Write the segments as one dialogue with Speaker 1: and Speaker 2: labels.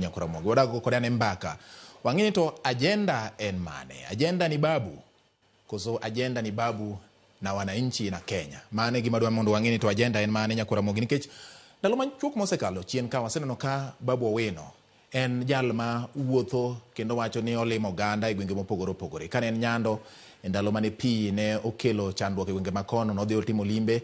Speaker 1: Nyakuramogi. Wadago kod ane mbaka. Wang'ini to agenda en mane? Agenda ni babu. Koso agenda ni babu na wananchi na Kenya. Mane gima dwa mondo wang'ini to agenda en mane Nyakuramogi. Nikech ndalo machuok mosekalo chien ka waseneno ka Babu Owino en jal ma wuotho kendo wacho ni olimo oganda e gwenge mopogore opogore. Kane en Nyando ndalo mane pi ne okelo chandruok e gwenge makono, nodhi otimo limbe,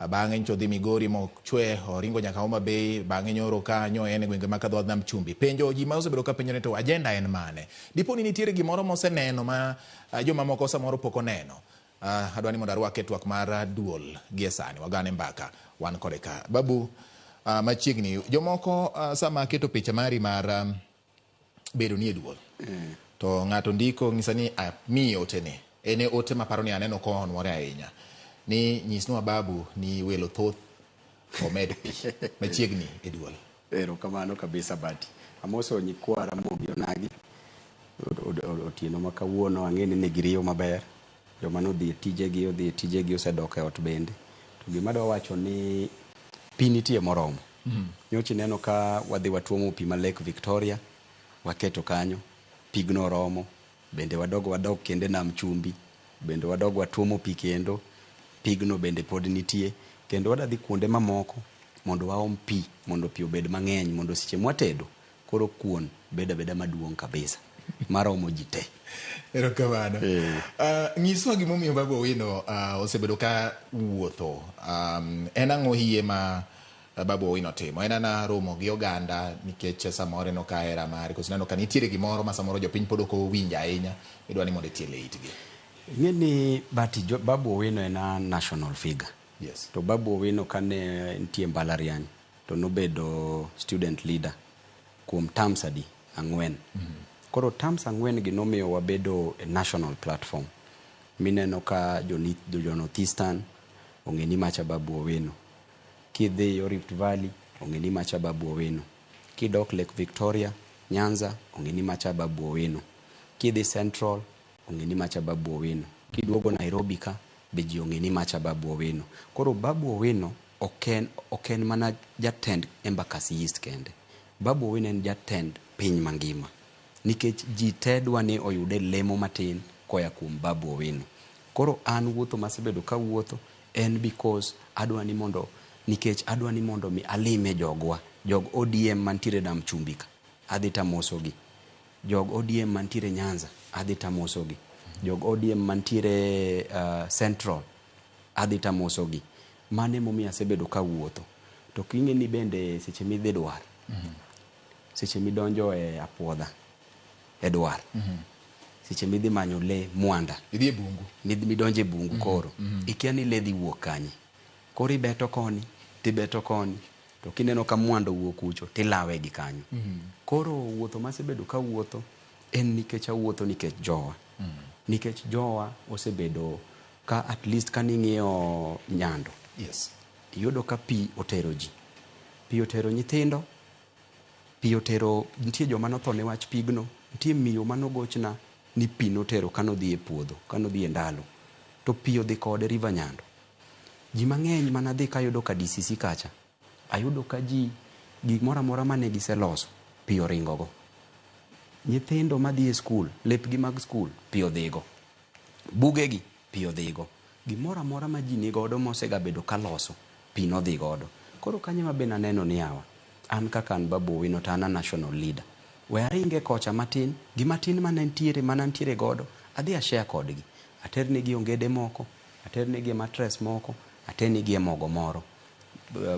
Speaker 1: bang'e ncho dhi Migori mochwe, oringo nyaka Homa Bay, bang'e nyoro kanyo en e gwenge ma kadho Nam Chumbi. Penjo ji ma osebedo ka penjo ne to agenda en mane? Dipo ni nitiere gimoro moseneno ma joma moko samoro pok oneno. Adwa ni mondo arwak e twak mar duol gie sani, wagane mbaka wan kode ka. Babu, machiegni jomoko sama keto picha mari mar bedo ni e duol to ng'ato ndiko ng'isa ni mi ote ne ene ote maparo ni aneno ko onwore ahinya ni nyisnwa Babu ni welo thoth omed pi machiegni e duol.
Speaker 2: Kamano kabisa Bati. Amoso nyikwara Mogi Onagi otieno ma kawuono ang'eni ne giriyo maber. Joma nodhi e tijegi osedok e ot bende. To gima dwa wacho ni pi nitie moromo. Nyochi neno ka wadhi watuomo pi ma Lake Victoria, waketo kanyo, pigno romo, bende wadog kende Nam Chumbi, bende wadog watuomo pi kendo, pigno bende pod nitie, kendo wadadhi kuonde mamoko mondo waom pi, mondo pi obed mang'eny, mondo seche mwatedo, koro kuon beda maduong' kabisa. Maromo ji te.
Speaker 1: Erokamano. Nyiswa gimomiyo Babu Owino osebedo ka wuotho. En ang'o hie ma Babu Owino timo? En ana romo gi oganda nikech samoro no ka era mari, koso neno ka nitiere gimoro ma samoro jopiny pod ok owinjo ahinya, idwa ni mondo itiele itgi.
Speaker 2: Ng'eni Bati, Babu Owino en a national figure.
Speaker 1: Yes.
Speaker 2: To Babu Owino kane nitie mbalariany to nobedo student leader kuom terms adi 4. Koro terms 4 gi nomiyo wabedo a national platform. Mineno ka jo North Eastern ong'eni macha Babu Owino. Kidhi yo Rift Valley ong'eni macha Babu Owino. Kidok Lake Victoria, Nyanza ong'eni macha Babu Owino. Kidhi Central ong'eni macha Babu Owino. Kiduogo Nairobi ka be ji ong'eni macha Babu Owino. Koro Babu Owino oken mana jatend Embakasi East kende. Babu Owino en jatend piny mangima. Nikech ji te dwa ni oyude lemo matin koya kuom Babu Owino. Koro an wuotho masebedo ka wuotho en because adwa ni mondo mi alime jogwa, jog ODM mantiere Nam Chumbi ka, adhi tamosogi. Jog ODM mantiere Nyanza, adhi tamosogi. Jog ODM mantiere Central, adhi tamosogi. Mane momiyo asebedo ka wuotho. To king'e ni bende seche midhi Dwar, seche midonjo e Apuodha, Edward. Seche midhi manyo le Mwanda.
Speaker 1: Idhi e bungu.
Speaker 2: Midonje e bungu koro. Ikia ni le dhi wuok kanye. Koro ibeto koni, tibeto koni. To kineno ka Mwanda wuok kucho, tilawe gi kanyo. Koro wuotho masebedo ka wuotho en nikech awuotho nikech jowa. Nikech jowa osebedo ka at least kaning'iyo Nyando.
Speaker 1: Yes.
Speaker 2: Iyudo ka pi otero ji. Pi otero nyithindo. Pi otero, nitie joma notho ne wach pigno. Nitie miyo manogochna ni pi notero kanodhi e puodho, kanodhi e ndalo. To pi odhi kode River Nyando. Ji mang'eny manadhi kayudo ka DCC kacha. Ayudo ka ji gimoro amora mane giseloso, pi oringogo. Nyithindo madhi e skul, lepgi mag skul, pi odhigo. Bugegi, pi odhigo. Gimoro amora ma ji nigodo mosegabedo kaloso, pi nodhigodo. Koro kanye ma be naneno ni yawa. An kaka an Babu Owino to an a national leader. We aringe kocha matin, gimatin manantiere godo, adhi ashare kodgi. Aternegi ongede moko, aternegi mattress moko, aternegi mogo moro.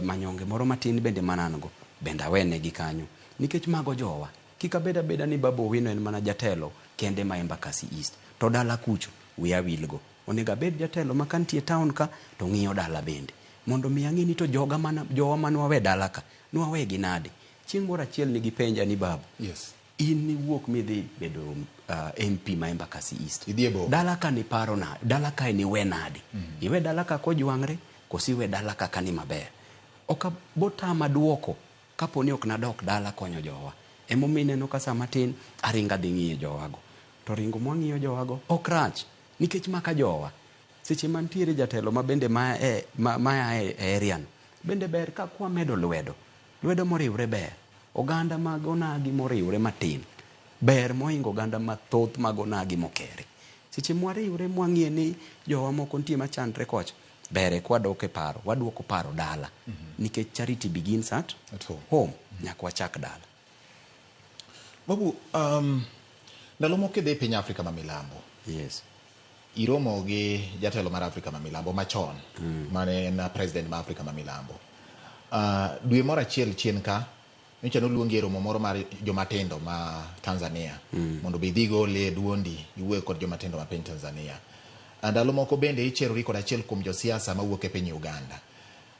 Speaker 2: Manyonge moro matin bende manango, bende awenegi kanyo. Nikech mago jowa. Kika beda ni Babu Owino en mana jatelo kende ma Embakasi East. To dala kucho, we awilgo. Onega bed jatelo makantie town ka, to ng'iyo dala bende. Mondo mi ang'eni to jowa manwawe dala ka, nwawegi nade. Chieng' moro achiel nigi penja ni Babu.
Speaker 1: Yes.
Speaker 2: In ni wuok midhi bedo MP ma Embakasi East.
Speaker 1: Idhi e boma.
Speaker 2: Dala ka ni paro na, dala ka ni we nade. Iwe dala ka kojwangre, kosi we dala ka kani maber. Oka botama duoko, kapo ni ok nadok dala konyo jowa. Emomineno ka samatin, aringa dhi ng'iyo jowago. To ringo mwang'iyo jowago, ok rach. Nikech maka jowa. Seche mantiere jatelo ma bende maya e arian. Bende ber ka kwa medo lwedo. Lwedo moriwre ber. oganda mag onagi moriwre matin ber mohingo oganda mathoth mag onagi mokere. Seche mwariwre mwang'ie ni jowa moko nitie machandre kocha, bere kwadok e paro, waduoko paro dala. Nikech charity begins at home. Nyaka wachak dala.
Speaker 1: Babu, ndalo moko idhi piny Afrika ma milambo.
Speaker 2: Yes.
Speaker 1: Iromo gi jatelo mar Afrika ma milambo machon, mane en president ma Afrika ma milambo. Dwe moro achiel chien ka, nyocha noluongi e romo moro mar jomatindo ma Tanzania, mondo be idhigo le duondi iwuoyo kod jomatindo ma piny Tanzania. Ndalo moko bende icherori kod achiel kuom josiasa mawuok e piny Uganda.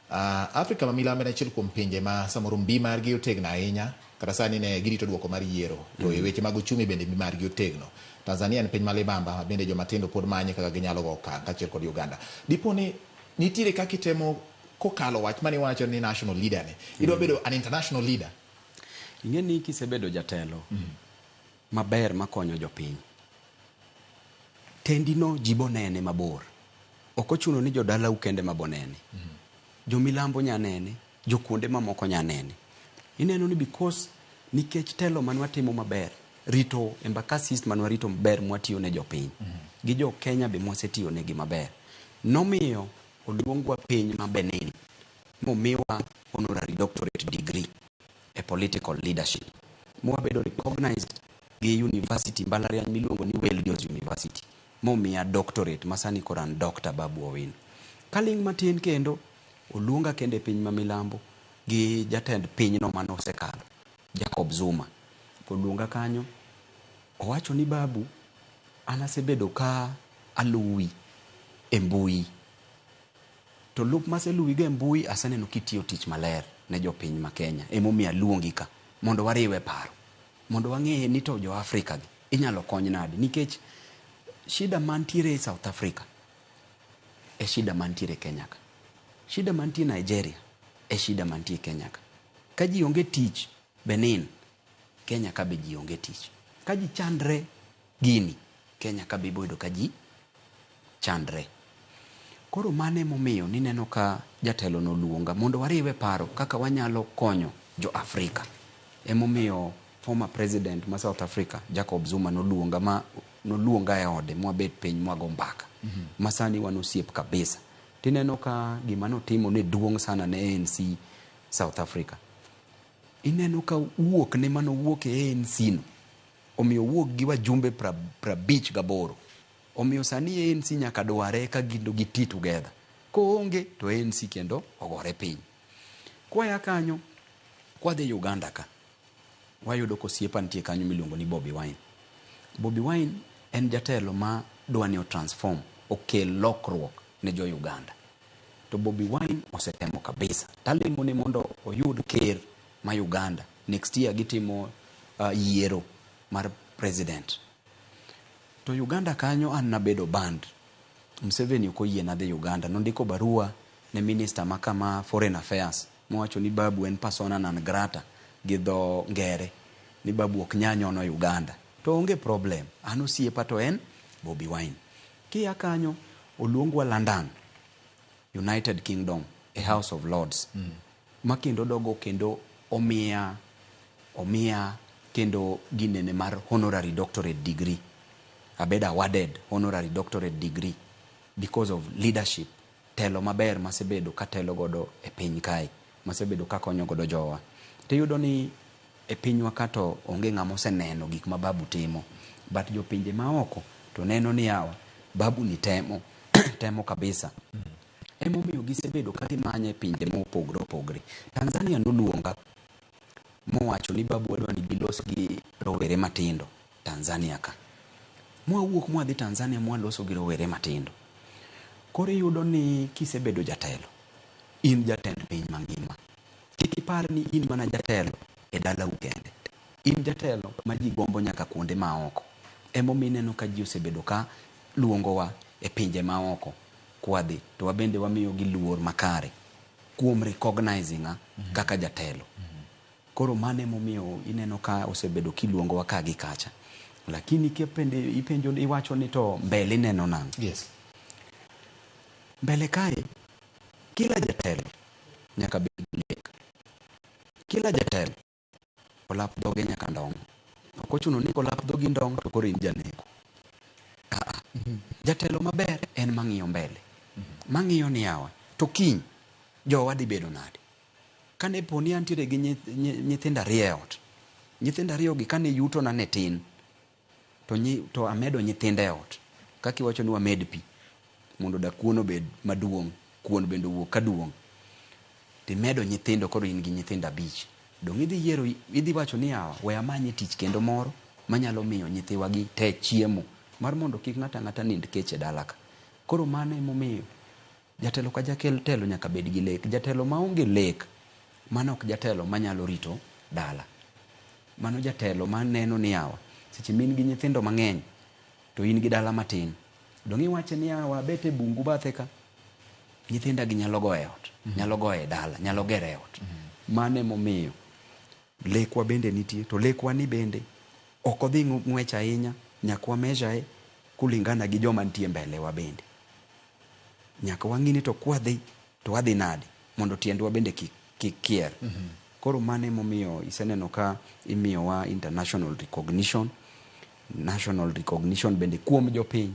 Speaker 1: Afrika ma milambo en achiel kuom pinje ma samoro mbi margi otegno ahinya, kata sani ne girito duoko mar yiero, to e weche mag uchumi bende mbi margi otegno. Tanzania en piny malibamba, bende jomatindo pod manye kaka ginyalo go okang' kaachiel kod Uganda. Dipo ni nitiere kaka itemo kokalo wach mani wacho ni national leader ne, idwa bedo an international leader.
Speaker 2: Ing'e ni kisebedo jatelo maber makonyo jopiny, tendino jibo nene mabor. Ok ochuno ni jodala ukende mabonene. Jo milambo nyanene, jo kuonde mamoko nyanene. Ineno ni because nikech telo manwatimo maber, rito embakasis manwarito maber mwatiyo ne jopiny. Gi jo Kenya be mwasetiyo negi maber. Nomiyo oluongwa piny ma Benin, momiwa honorary doctorate degree e political leadership. Mwabedo recognized gi university mbalariany miluongo ni Wellgos University. Momiya doctorate masani koran Dr. Babu Owino. Kaling matin kendo, oluonga kende piny ma milambo gi jatend piny no manosekalo, Jacob Zuma. Oluonga kanyo, owacho ni Babu, anasebedo ka aluwi e mbui. To lup maseluwi ga e mbui aseneno kitiyo tich maler ne jopiny ma Kenya. Emomiyo aluongi ka mondo wariwe paro, mondo wang'e ni to jo Afrika gi inyalo kony nade, nikech shida mantiere e South Africa e shida mantiere Kenya ka. Shida mantiere Nigeria e shida mantiere Kenya ka. Ka ji onge tich Benin, Kenya ka be ji onge tich. Ka ji chandre Guinea, Kenya ka be bodo ka ji chandre. Koro mane momiyo nineno ka jatelo noluonga mondo wariwe paro kaka wanyalo konyo jo Afrika. Emomiyo former president ma South Africa, Jacob Zuma, noluonga e ode mwabet piny mwago mbaka. Masani wanosiep kabisa. Tineno ka gima notimo ne duong' sana ne ANC South Africa. Ineno ka wuok ne mano wuok e ANC no, omiyo wuok gi wajumbe 58. Omiyo sani ANC nyaka dware ka gindo giti together. Koonge to ANC kendo ogore piny. Kwaya kanyo, kwadhi Uganda ka, wayudo kosiepa nitie kanyo miluongo ni Bobi Wine. Bobi Wine en jatelo ma dwani o transform, okel lokruok ne jo Uganda. To Bobi Wine osetemo kabisa. Talimo ni mondo oyud ker ma Uganda. Next year gitimo yiero mar president. To Uganda kanyo an nabedo band. Museveni uko yie na de Uganda. Nondiko barua ne minister makama foreign affairs. Mwacho ni Babu en persona non grata gidho ngere. Ni Babu oknyanyo no Uganda. To onge problem. Ano siepa to en Bobi Wine. Kia kanyo oluongwa London, United Kingdom, a House of Lords. Makendo dogo kendo omia kendo ginene mar honorary doctorate degree. Abeda awarded honorary doctorate degree because of leadership. Telo maber masebedo ka telo godo e piny kai. Masebedo ka konyo godo jowa. Tiyudo ni e pinywa kato onge ng'ama oseneno gik ma Babu timo. But jo pinje maoko to neno ni yawa Babu ni temo kabisa. Emomiyo gisebedo ka gimanye pinje mopogre. Tanzania noluonga mowacho ni Babu wadwa ni gilos gi rowere matindo Tanzania ka. Mwawuok mwadhi Tanzania mwaloso gi rowere matindo. Koro yudo ni kisebedo jatelo, in jatend piny mangima. Kik ipar ni in mana jatelo e dala ukende. In jatelo ma ji gombo nyaka kuonde maoko. Emomiyo ineno ka ji osebedo ka luongowa e pinje maoko kwadhi, to wabende wamiyo gi luor makare kuom recognizing kaka jatelo. Koro mane momiyo ineno ka osebedo kiluongowa ka gi kacha. Lakini ipenjo iwacho ni to mbele neno nang.
Speaker 1: Yes.
Speaker 2: Mbele kae, kila jatelo nyaka bed lek. Kila jatelo olap dhoge nyaka ndong. Ok ochuno ni kolap dhogi ndong to koro in janeko. Jatelo maber en mang'iyo mbele. Mang'iyo ni yawa. To kiny, jowa dhi bedo nade? Kane poni antiere gi nyithindo 2 e ot. Nyithindo 2 gi kane yuto na ne tin. To amedo nyithindo e ot. Kaka iwacho ni wamed pi. Mondo da kuon obed maduong'. Kuon bende owuok kaduong'. Timedo nyithindo koro in gi nyithindo 5. Dong idhi wacho ni yawa, we amanye tich kendo moro manyalo miyo nyithiwa gi te chiemo. Mar mondo kik ng'ata ng'ata nind kech e dala ka. Koro mano emomiyo jatelo ka jatelo nyaka bed gi lek. Jatelo maonge lek, mano ok jatelo manyalo rito dala. Mano jatelo maneno ni yawa, seche min gi nyithindo mang'eny, to in gi dala matin. Dong iwache ni yawa, bet e bungu bathe ka, nyithinda gi nyalo go e ot, nyalo go e dala, nyalo gere e ot. Mano emomiyo lekwa bende nitie, to lekwa ni bende ok odhi ng'wech ahinya, nyaka wameasure kulingana gi joma nitie mbele wa bende. Nyaka wang'ini to kwadhi to wadhi nade mondo tiendwa bende kik kier. Koro mano emomiyo iseneno ka imiyowa international recognition, national recognition bende kuom jopiny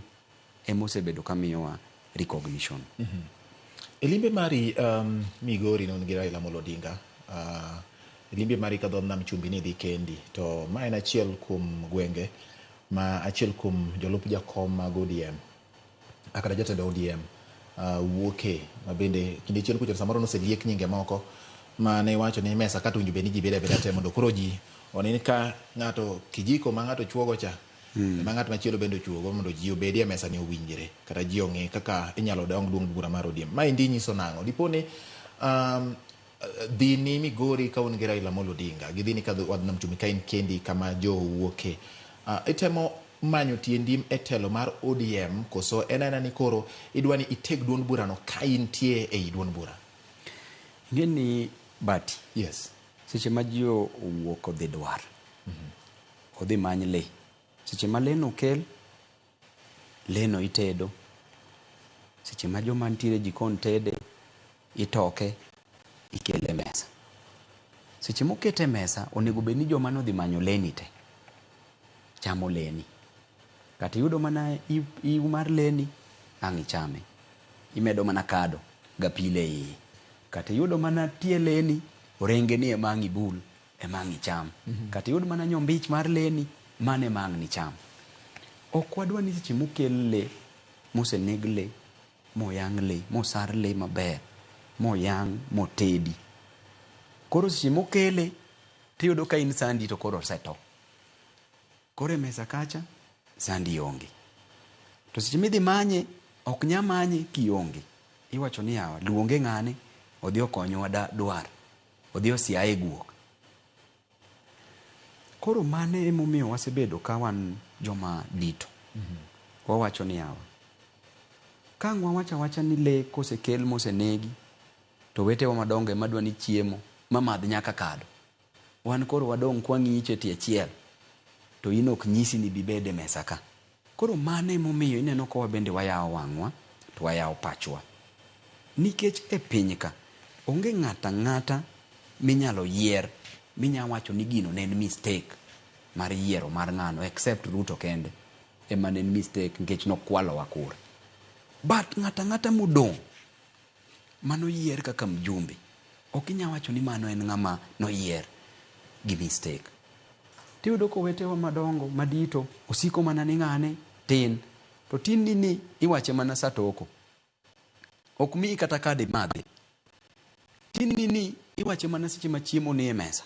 Speaker 2: emosebedo ka miyowa recognition.
Speaker 1: E limbe mari Migori non gi Raila Amolo Odinga, e limbe mari ka dhood nam chumbi ni dhi kendi, to ma en achiel kuom gwenge ma achiel kuom jolup jakom mag ODM kata jatelo ODM wuoke, ma bende kinde chiel kucho samoro noseliek nyinge moko mane wacho ni mesa kata winjo bed ni ji beda te mondo koro ji onen ka ng'ato kijiko ma ng'ato chuogo cha ma ng'at machielo bende chuogo mondo ji obedi e mesa ni owinjre kata ji ong'e kaka inyalo dong duong bura mar ODM. Ma indi nyiso nang'o? Diponi dhini Migori ka un gi Raila Amolo Odinga gi dhini ka wadh nam chumbi ka in kendi kama jo wuoke, itemo manyo tiendi e telo mar ODM koso en ni koro idwani iteg duond burano ka intie e duond bura?
Speaker 2: Ngeni Bati,
Speaker 1: Yes.
Speaker 2: seche ma ji owuok odhi dwar, odhi many le. Seche ma le no kel, le no itedo. Seche ma joma ntiere jikon tede, itoke, ikele mesa. Seche mokete mesa, onego bed ni joma nodhi manyo leni te chamo leni. Kata yudo mana iu mar leni, ang' ichame. Imedo mana kado ga pile iye. Kata yudo mana tie leni, orenge ni emang' ibul, emang' icham. Kata yudo mana nyombich mar leni, mane emang' ni cham. Ok wadwa ni seche mokel le, moseneg le, moyang' le, mosar le maber, moyang', motedi. Koro seche mokele, tiyudo ka in sandi to koro oseto. Koro e mesa kacha, sandi onge. To seche midhi manye, ok nya manye kionge. Iwacho ni yawa, luonge ng'ane, odhi okonyowa dwar. Odhi osiaye guok. Koro mane emomiyo wasebedo ka wan joma dito. Wawacho ni yawa, kang' wawacha ni le kosekel mosenegi, to wetewa madongo ema dwa ni chiemo, mamadh nyaka kado. Wan koro wadong' kwa ng'iche tie chiel, to in ok nyisi ni bibede mesa ka. Koro mane emomiyo ineno ko bende wayawo wang'wa, to wayawo pachwa. Nikech e piny ka, onge ng'ata ng'ata minyalo yier, minyawacho ni gino ne en mistake mar yiero mar ng'ano, except Ruto kende, ema ne en mistake nikech nokwalo wa kura. But ng'ata ng'ata modong' mano yier kaka mjumbe, ok inyawacho ni mano en ng'ama noyier gi mistake. Tiyudo ko wetewa madongo, madito, osiko mana ni ng'ane, tin. To tin ni iwache mana satoko. Ok mii kata kadi madhi. Tin ni iwache mana seche ma chiemo ni e mesa.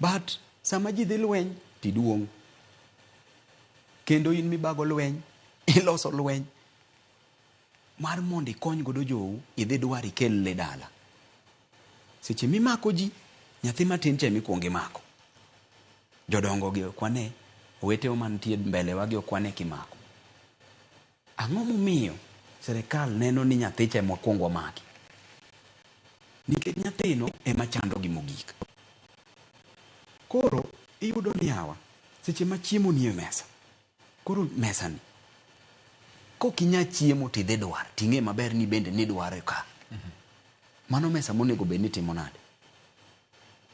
Speaker 2: But sama ji dhi lweny, tiduong'. Kendo in mibago lweny, iloso lweny. Mar mondo ikony godo jou, idhi dwar ikel le dala. Seche mimako ji, nyathi matin cha mikuongo imako. Jodongo gi okwane, owetewa mantie mbele wa gi okwane kimako. Ang'o momiyo serikal neno ni nyathi cha mokwongo maki? Nikech nyathino ema chando gi mogik. Koro iyudo ni yawa, seche ma chiemo ni e mesa. Koro mesa ni, kokinya chiemo tidhi dwar, ting'e maber ni bende ni dware ka. Mano mesa monego bed ni timo nade?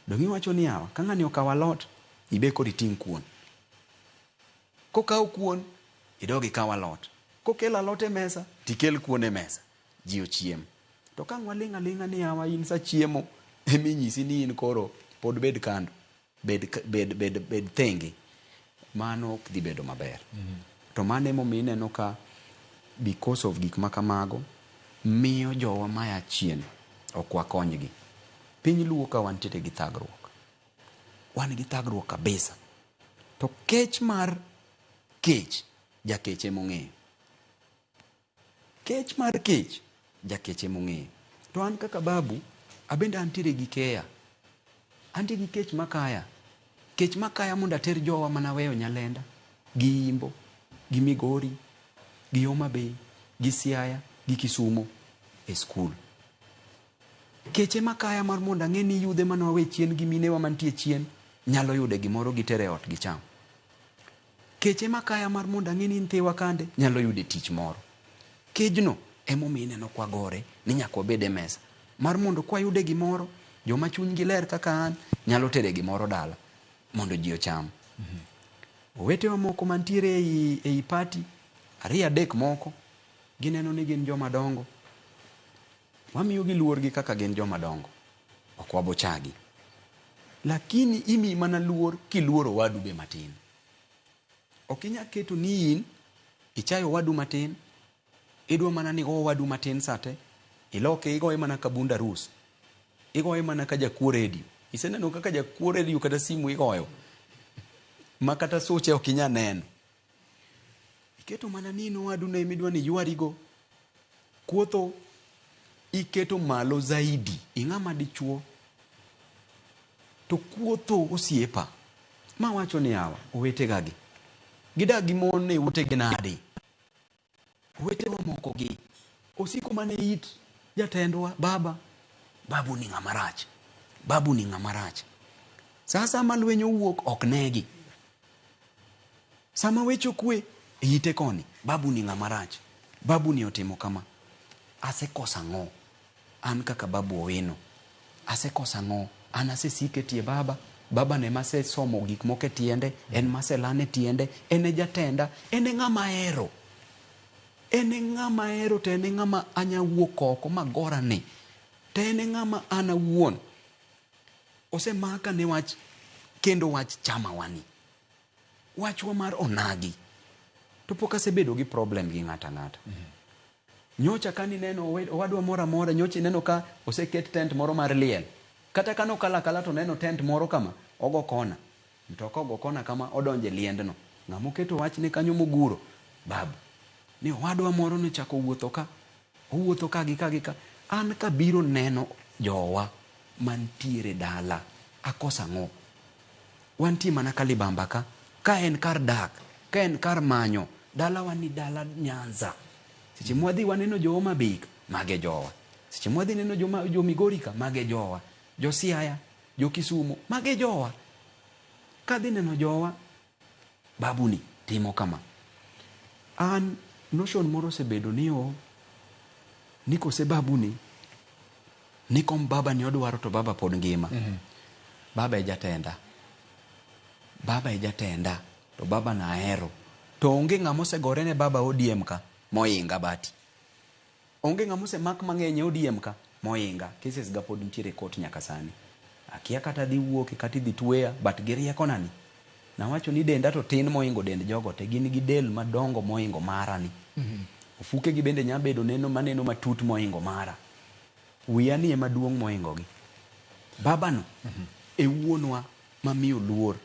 Speaker 2: Dongi wacho ni yawa ka ng'ani okawo alot ibe kod iting' kuon. Kokawo kuon idog ikaw alot. Kokel alot e mesa tikel kuon e mesa. Ji ochiem. To ka ng'waling' aling'a ni yawa in sa chiemo eminyisi ni in koro pod bed kando. Bed thengi. Mano ok dhi bedo maber. To mano emomiyo ineno ka because of gik makamago miyo jowa maya chien ok wakonygi. Piny luo ka wantiere gi thagruok. Wan gi thagruok kabisa. To kech mar kech, jakech emong'eyo. Kech mar kech, jakech emong'eyo. To an kaka babu, abende antiere gi keya. Antiere gi kech makaya. Kech makaya mondo ater jowa manaweyo Nyalenda, gi Imbo, gi Migori, gi Homa Bay, gi Siaya, gi Kisumo e skul. Keche makaya mar mondo ang'e ni yudhe manawe chien gi minewa mantie chien nyalo yude gimoro gitere ot gicham. Keche makaya mar mondo ang'e ni nthiwa kande nyalo yude tich moro. Kejno emomiyo ineno kwagore ni nyaka wabed e mesa mar mondo kwayude gimoro, joma chunygi ler kaka an nyalo tere gimoro dala mondo ji ocham. Owetewa moko mantiere ei party, 2-3 moko, gineno ni gin joma dongo. Wamiyogi luor gi kaka gin joma dongo. Ok wabochagi. Lakini imi mana luor kiluoro wadu be matin. Ok inya keto ni in ichayo wadu matin, idwa mana ni wadu matin sate, iloke igoye mana ka bunda rus. Igoye mana ka jakuo redio. Iseneno kaka jakuo redio kata simu igoyo. Makata soche ok inya neno. Iketo mana ni wadu ne midwa ni ywarigo. Kuotho iketo malo zaidi. Ing'ama dichuo. To kuotho osiepa. Ma wacho ni yawa, owete gagi. Gida gimone ute genadi. Owete wa moko gi. Osiko mane it jatendwa baba. Babu ni ng'ama rach. Babu ni ng'ama rach. Sasa malwenyo wuok ok negi. Sama wecho kwe ite koni. Babu ni ng'ama rach. Babu ni otimo kama. Asekosa ng'o. An kaka babu Owino. Asekosa ng'o. An asesike tie baba. Baba ne mase somo gik moke tiende. En mase lane tiende. Ene jatenda. Ene ng'ama ero. Ene ng'ama ero. To ene ng'ama anya wuok oko magora ni. To ene ng'ama ana wuon. Ose maka ne wach. Kendo wach chama wani. Wachwa mar onagi. To pok asebedo gi problem gi ng'ata ng'ata. Nyocha kani neno wadwa mora mora. Nyocha neno ka oseket tent moro mar liel. Kata kano kala to neno tent moro kama, ogo kona. Mtoka ogo kona kama odonje liendno. Ng'amo keto wach ne kanyo moguro. Babu. Ni wadwa moro ne chako wuotho ka. Owuotho ka gi ka. An kabiro neno jowa mantiere dala. Akosa ng'o. Wanti mana Kalibamba ka. Ka en kar dak. Ka en kar manyo. Dala wani dala Nyanza. Seche mwadhi waneno jo Homa Bay, mage jowa. Seche mwadhi neno jo Migori ka, mage jowa. Jo Siaya, jo Kisumu, mage jowa. Kadhi neno jowa, babu ni timo kama. An notion moro sebedo niyo, niko se babu ni, nikom baba ni odwaro to baba pod ngima. Baba e jatenda. Baba e jatenda. To baba na ahero. To onge ng'amo se gore ne baba ODM ka, moinga bati. Onge ng'amo se mak mang'enye ODM ka, moinga. Cases ga pod ntiere kot nyaka sani. Akia kata dhi wuoke kata dhi tueya, but girieko nani. Na wacho ni denda to tin moingo dend jogo, te gin gi del madongo moingo mara ni. Ufuke gi bende nyabedo neno maneno matut moingo mara. Wiya ni ema duong' moingo gi. Baba no, e wuonwa mamiyo luor.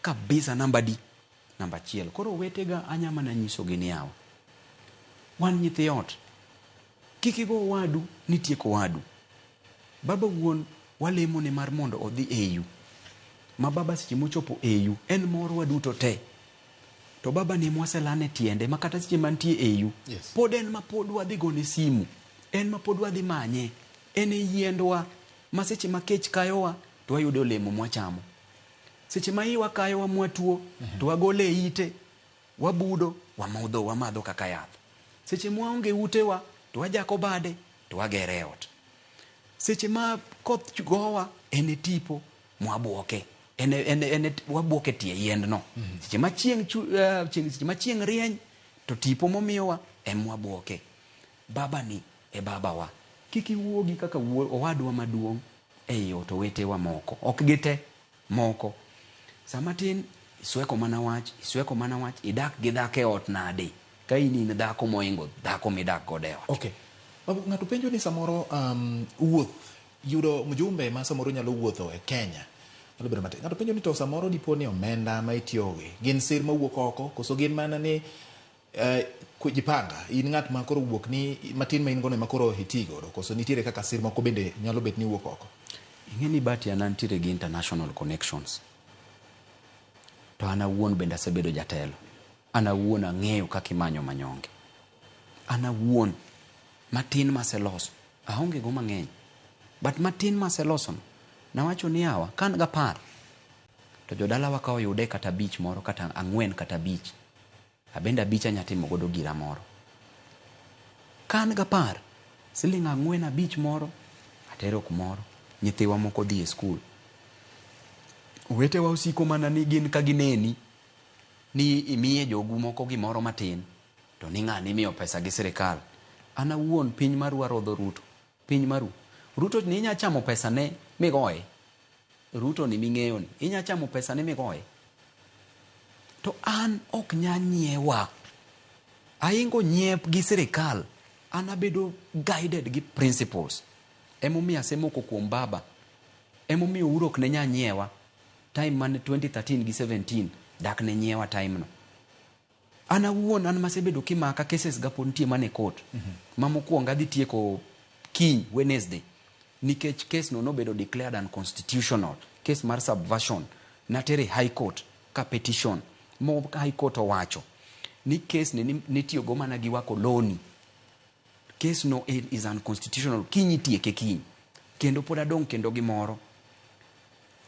Speaker 2: Kabisa namba 1. Koro wetega anya mana nyiso gi ni yawa. Wan nyithi ot. Kikigo wadu, nitieko wadu. Baba wuon walemo ne mar mondo odhi EU. Ma baba seche mochopo EU, en moro waduto te. To baba ni mwaselane tiende, makata seche mantie EU.
Speaker 1: Yes.
Speaker 2: Pod en ma pod wadhi gone simu. En ma pod wadhi manye. En e yiendwa. Ma seche ma kech kayowa, to wayudo olemo mwachamo. Seche ma iwa kayowa mwatuo, to wagole ite, wabudo, wamadho kaka yath. Seche mwaonge utewa, to wajako bade, to wagere ot. seche ma koth gowa ene tipo mwabuoke ene wabuoke tie yiendno seche ma chieng' rieny to tipo momiyowa mwabuoke. Baba ni e babawa, kik iwuogi kaka owadwa maduong' ei ot owetewa moko, ok gite moko. Sama tin isweko mana wach, idak gi dhako e ot nade ka in dhako moingo dhako midak godo e ot.
Speaker 1: Okay. Ng'ato penjo ni samoro wuoth yudo mjumbe ma samoro nyalo wuotho e Kenya. Ng'ato penjo ni to samoro dipo ni omenda ma itiyogi gin sir mawuok oko koso gin mana ni kujipanga in ng'at ma koro wuok ni matin ma in gono ma koro itigo koso nitiere kaka sir moko bende nyalo bet ni wuok oko.
Speaker 2: Ing'eni bati an nitiere gi international connections. To ana wuon bende asebedo jatelo. Ana wuon ang'eyo kaka imanyo manyonge. Ana wuon matin maseloso. Aonge go mang'eny. But matin maseloso nawacho ni yawa kan gapar. To jodalawa ka oyude kata bich moro kata 4 kata bich. Abenda bich anyatimo godo gira moro. Kan gapar siling 4 abich moro atero kumoro. Nyithiwa moko dhi e skul. Wetewa osiko mana ni gin ka gineni ni imiye jogu moko gimoro matin to ni ng'ani miyo pesa gi sirikal. Ana wuon piny maru arodho Ruto. Piny maru. Ruto ni inya chamo pesa ne migoye. Ruto ni ming'eyo ni inya chamo pesa ne migoye. To an ok nya nyiewa. Aingo nyiep gi sirikal. Ana bedo guided gi principles. Emomiyo asemoko kuom baba. Emomiyo urok ne nya nyiewa. Time man 2013 gi 17 dak ne nyiewa time no. Ana wuon an masebedo kimaka cases ga pontie mane court. Mamokuonga dhi tieko kiny Wednesday. Nikech case no bedo declared unconstitutional. Case mar subversion. Natere high court ka petition. Mo high court owacho. Ni case ni nitiyo go mana gi wako loni. Case no is unconstitutional. Kiny tieke kiny. Kendo pod adong kendo gimoro.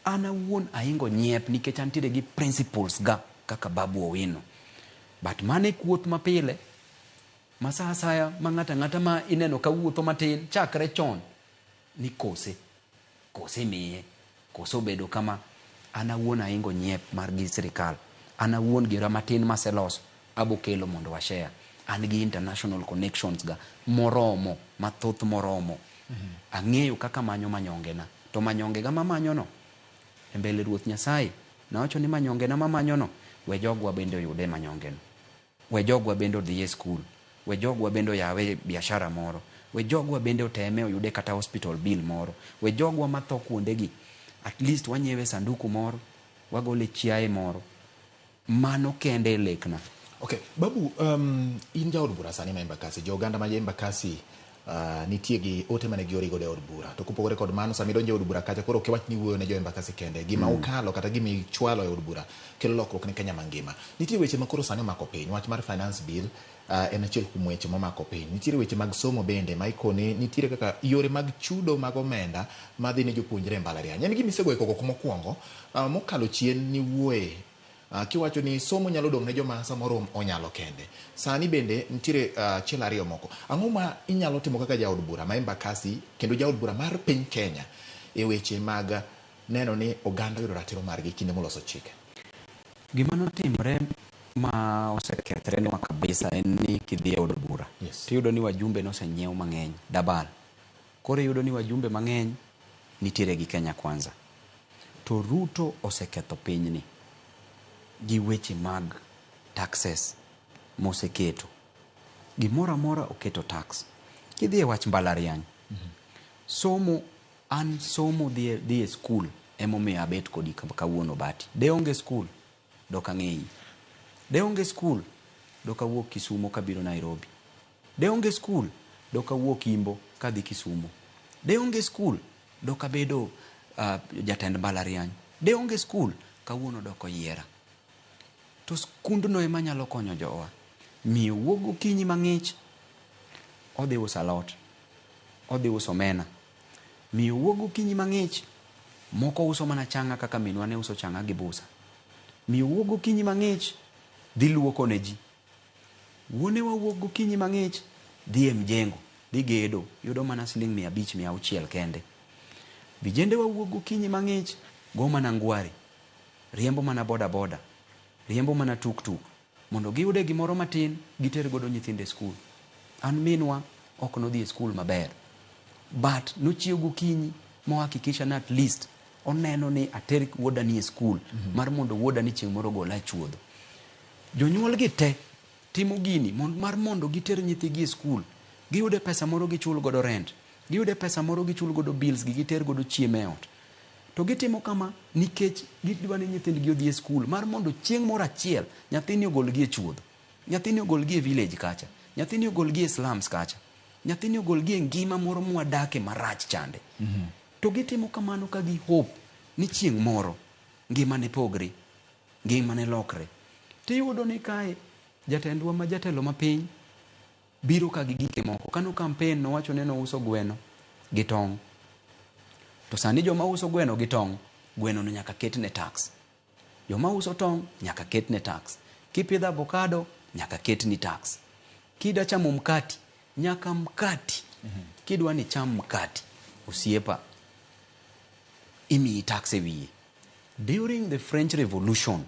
Speaker 2: Ana wuon aingo nyiep nikech antiere gi principles ga kaka Babu Owino. But mane kuoth mapile masa asaya ma ng'ata ma ineno ka wuotho matin chakre chon ni kose miye koso bedo kama. Ana wuon aingo nyiep mar gi sirikal. Ana wuon gira matin maseloso abo kelo mondo wa share. An gi international connections ga moromo mathoth moromo. Ang'eyo kaka manyo manyonge na. To manyonge ga mamanyo no e mbele Ruoth Nyasaye nawacho ni manyonge na mamanyo no we jogwa bende oyude manyonge no. We jogwa bende odhi e skul. We jogwa bende yawe biashara moro. We jogwa bende oteme oyude kata hospital bill moro. We jogwa matho kuondegi at least wanyiewe sanduku moro, wagole chiaye moro. Mano kende lekna.
Speaker 1: Okay, Babu, in jaod bura sani ma Embakasi, jo Uganda ma Embakasi nitie gi ote mane giori godo e od bura. To kupogore kod mano sami donjo e od bura kacha koro ok wach ni wuoyo ne jo Embakasi kende. Gima ukalo kata gima ichwalo e od bura kelo lokruok ne Kenya mangima. Nitie weche ma koro sani omako piny, wach mar finance bill en achiel kuom weche momako piny. Nitiere weche mag somo bende ma ikone, nitiere kaka yore mag chudo mag omenda madhi ne jopuonjre e mbalariany. En gima isegoyo koko mokwongo mokalo chien ni wuoye. Kiwacho ni somo nyalo dong' ne joma samoro onyalo kende. Sani bende nitiere chiel ariyo moko. Ang'o ma inyalo timo kaka jaod bura ma Embakasi kendo jaod bura mar piny Kenya e weche mag neno ni oganda yudo ratiro margi kinde moloso chike?
Speaker 2: Gima notimore ma osekethre nwa kabisa en ni kidhi e od bura.
Speaker 1: Yes.
Speaker 2: Tiyudo ni wajumbe nosenyiew mang'eny dabal. Koro yudo ni wajumbe mang'eny nitiere gi Kenya Kwanza. To Ruto oseketho pinyni gi weche mag taxes moseketo. Gimoro amora oketo tax. Kidhi e wach mbalariany. Somo dhi e skul emomiyo abet kodi kawuono bati. De onge skul dok ang'eyi. De onge skul dok awuok Kisumo kabiro Nairobi. De onge skul dok awuok Imbo kadhi Kisumo. De onge skul dok abedo jatend mbalariany. De onge skul kawuono dok oyiera. To skundno ema nyalo konyo jowa. Miyo wuok gokinyi mang'ich odhi uso alot, odhi uso omena. Miyo wuok gokinyi mang'ich moko uso mana changa kaka minwa ne uso changa gi busa. Miyo wuok gokinyi mang'ich dhi luoko ne ji. Wuonewa wuok gokinyi mang'ich dhi e mjengo dhi gedo yudo mana siling 500 600 kende. Vijende wa wuok gokinyi mang'ich go mana ngwari, riembo mana boda boda, riembo mana tuk mondo giyude gimoro matin giter godo nyithinde skul. An minwa ok nodhi e skul maber, but nochiew gokinyi mohakikisha na at least oneno ni ater wuoda ni e skul mar mondo wuoda ni chieng' moro gola chuodho. Jonyuol gi te timo gini mar mondo giter nyithigi e skul, giyude pesa moro gichul godo rent, giyude pesa moro gichul godo bills gi, giter godo chiemo e ot. To gitimo kama nikech gidwa ni nyithindgi odhi e skul mar mondo chieng' moro achiel nyathini ogolgi e chuodho, nyathini ogolgi e village kacha, nyathini ogolgi e slums kacha, nyathini ogolgi e ngima moro mwadake marach chande. To gitimo kamano ka gi hope ni chieng' moro ngima ne pogre, ngima ne lokre. Tiyudo ni kae jatendwa ma jatelo mapiny biro ka gi gike moko. Kano campaign nowacho ni nouso gweno gi tong'. To sani joma uso gweno gi tong', gweno no nyaka ketne tax. Joma uso tong' nyaka ketne tax. Kipidho avocado nyaka ketni tax. Kida chamo mkati nyaka mkati. Kidwa ni cham mkati osiepa imiyi tax e wiye. During the French Revolution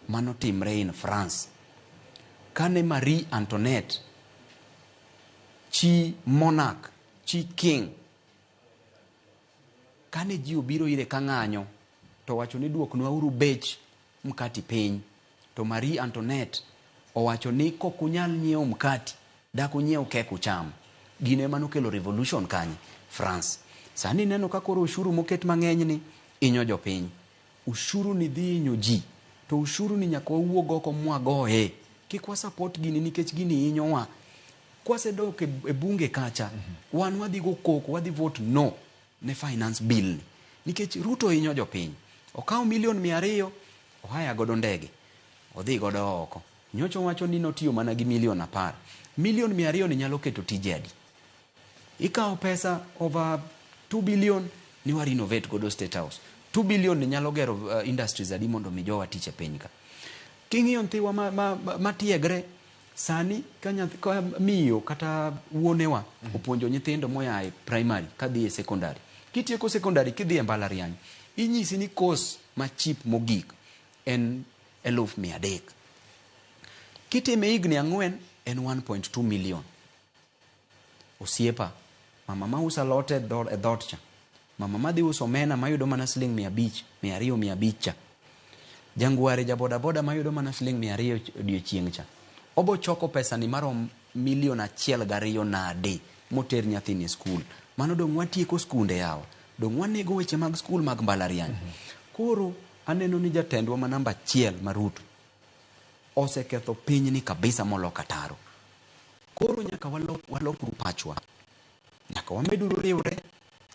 Speaker 2: manotimre in France, kane Marie Antoinette, chi monarch, chi king, kane ji obiro ire ka ng'anyo to wacho ni duoknwa uru bech mkati piny, to Marie Antoinette owacho ni kokunyal nyiewo mkati dak unyiew kek ucham. Gine manokelo revolution kanye? France. Sani neno ka koro ushuru moket mang'eny ni inyo jopiny. Ushuru ni dhi inyo ji, to ushuru ni nyaka wawuog oko mwagoye. Kik wa support gini nikech gini inyowa. Kwasedok e bunge kacha, wan wadhi go koko, wadhi vote no ne finance bill ni. Nikech Ruto inyo jopiny. Okaw 200,000 ohaya godo ndege, odhi godo oko. Nyocho wacho ni notiyo mana gi 10,010,000. 200,000 ni nyalo keto tije adi? Ikaw pesa over 2 billion ni wa renovate godo State House. 2 billion ni nyalo gero industries adi mondo mi jowa tich e piny ka. King'iyo nthiwa matiegre sani ka miyo kata wuonewa opuonjo nyithindo moya e primary kadhi e secondary. Kitieko secondary kidhi e mbalariany, inyisi ni course ma cheap mogik en 300,000. Kitime higni 4 en 1.2 million. Osiepa, mama ma usa lote e dhot cha, mama ma dhi uso omena mayudo mana siling 500, 200, 500 cha, jangware jaboda boda mayudo mana siling 200 odiochieng' cha, obo choko pesa ni marom 1,2 nade moter nyathini e skul. Mano dong' watieko skunde yawa, dong' wanego weche mag skul mag mbalariany. Koro aneno ni jatendwa ma namba 1 Maruto oseketho piny ni kabisa moloka taro. Koro nyaka walokru pachwa, nyaka wameduru riwre,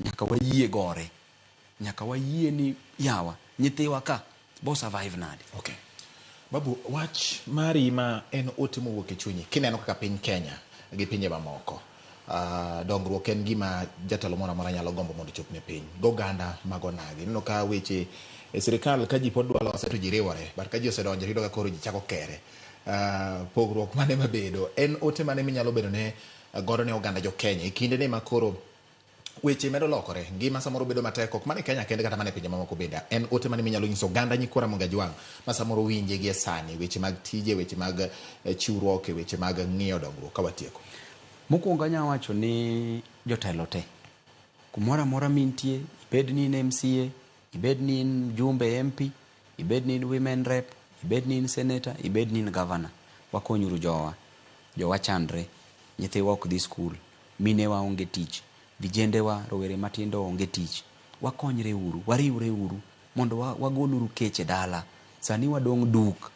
Speaker 2: nyaka wayie gore, nyaka wayie ni yawa nyithiwa ka bo survive nade.
Speaker 1: Okay. Babu, wach mari ma en ote mowuok e chunyi kineno kaka piny Kenya gi pinje mamoko, dongruok en gima jatelo moro amora nyalo gombo mondo chop ne piny. Goganda mago nagi neno ka weche e sirikal ka ji pod dwa lose to ji riwore, but ka ji osedonjo yudo ka koro ji chako kere. Pogruok mane mabedo en ote mane minyalo bedo ne godo ne oganda jo Kenya e kinde ne makoro weche medo lokore, ngima samoro bedo matek, ok mane Kenya kende kata mane pinje mamoko bende. En ote mane minyalo nyiso oganda nyikora Monga Jwang' ma samoro winje gi sani, weche mag tije, weche mag chiwruok, weche mag ng'iyo dongruok ka watieko.
Speaker 2: Mokwongo anya wacho ni jotelo te kumora amora mintie, ibed ni in MCA, ibed ni in mjumbe MP, ibed ni in women rep, ibed ni in senator, ibed ni in governor, wakonyuru jowa chandre, nyithiwa ok dhi skul, minewa onge tich, vijendewa rowere matindo onge tich. Wakonyre uru, wariwre uru mondo wagoluru keche dala. Sani wadong' duk,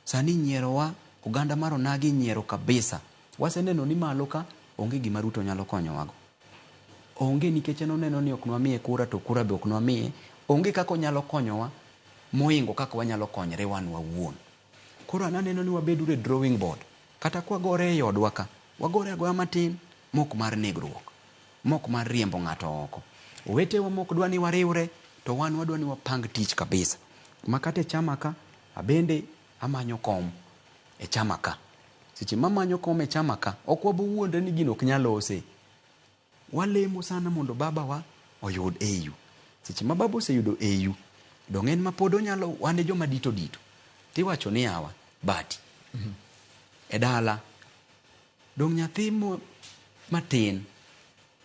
Speaker 2: sani nyierowa oganda mar onagi nyiero kabisa. Waseneno ni malo ka onge gima Ruto nyalo konyowago. Onge nikech enoneno ni ok nwamiye kura to kura be ok nwamiye. Onge kako nyalo konyowa moingo kako wanyalo konyre wan wawuon. Koro ananeno ni wabedure drawing board. Kata kwa gore e yodwa ka, wagore agoya matin, mok mar negruok, mok mar riembo ng'ato oko. Owetewa mok dwa ni wariwre, to wan wadwa ni wapang tich kabisa. Makate chama ka, abende amanyo kom e chama ka. seche mamanyo kome chama ka ok wabu wuonde ni gino ok nyal lose. Walemo sana mondo baba wa oyud AU. Seche ma baba oseyudo AU, dong en ma pod onyalo wane joma dito tiwacho ni yawa bati e dala dong nyathi matin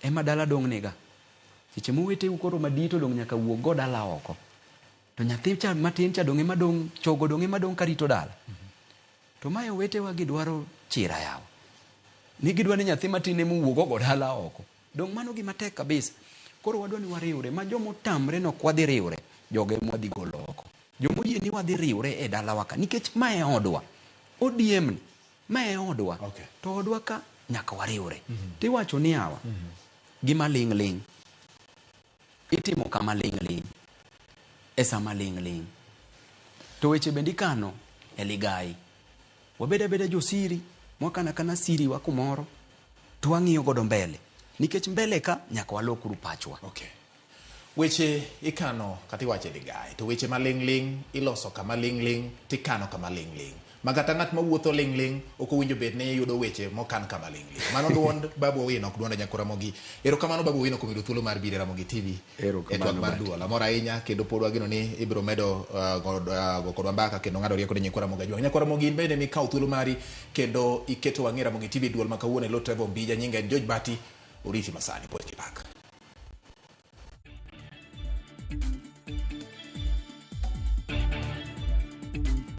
Speaker 2: ema dala dong niga. Seche mowete ukoro madito dong nyaka wuog go dala oko, to nyathi cha matin cha dong ema dong chogo dong ema dong karito dala. To mayo wetewa gidwaro chira yawa ni gidwa ni nyathi matin ema wuog go dala oko. Dong mano gima tek kabisa. Koro wadwa ni wariwre, ma jomo tamre no kwadhi riwre, joge mwadhi golo oko. Jomo yie ni wadhi riwre e dala waka, nikech mae odwa. ODM ni, mae odwa.
Speaker 1: Okay.
Speaker 2: To odwa ka nyaka wariwre. Tiwacho ni yawa, gima ling ling. Itimo kama ling ling. Esa ma ling ling. To weche bendi kano, eligai. Wabeda josiri, mwakana kana siri wakumoro, tuwang'iyo godo mbele. Nikech mbele ka nyaka walokuru pachwa.
Speaker 1: Okay. Weche ikano kati wache ligai. To weche maling ling iloso kama ling ling tikano kama ling ling. Magata ng'at mawuotho ling ling ok owinjo bed ne yudo weche mokan kama ling ling. Mano duond Babu Owino ok duonda Nyakura Mogi. Erokamano Babu Owino kuom yudo thuolo mar biro Ramogi TV.
Speaker 2: Erokamano
Speaker 1: mar duol. Amor ahinya kendo pod wageno ni ibiro medo go kodwa mbaka kendo ng'ado rieko ne Nyakura Mogi ajwa. Nyakura Mogi bende mikaw thuolo mari kendo iketo wang'e Ramogi TV duol ma kawuono Lo Trevor Mbija nyinga en George Bati. Oriti masani pod kipak.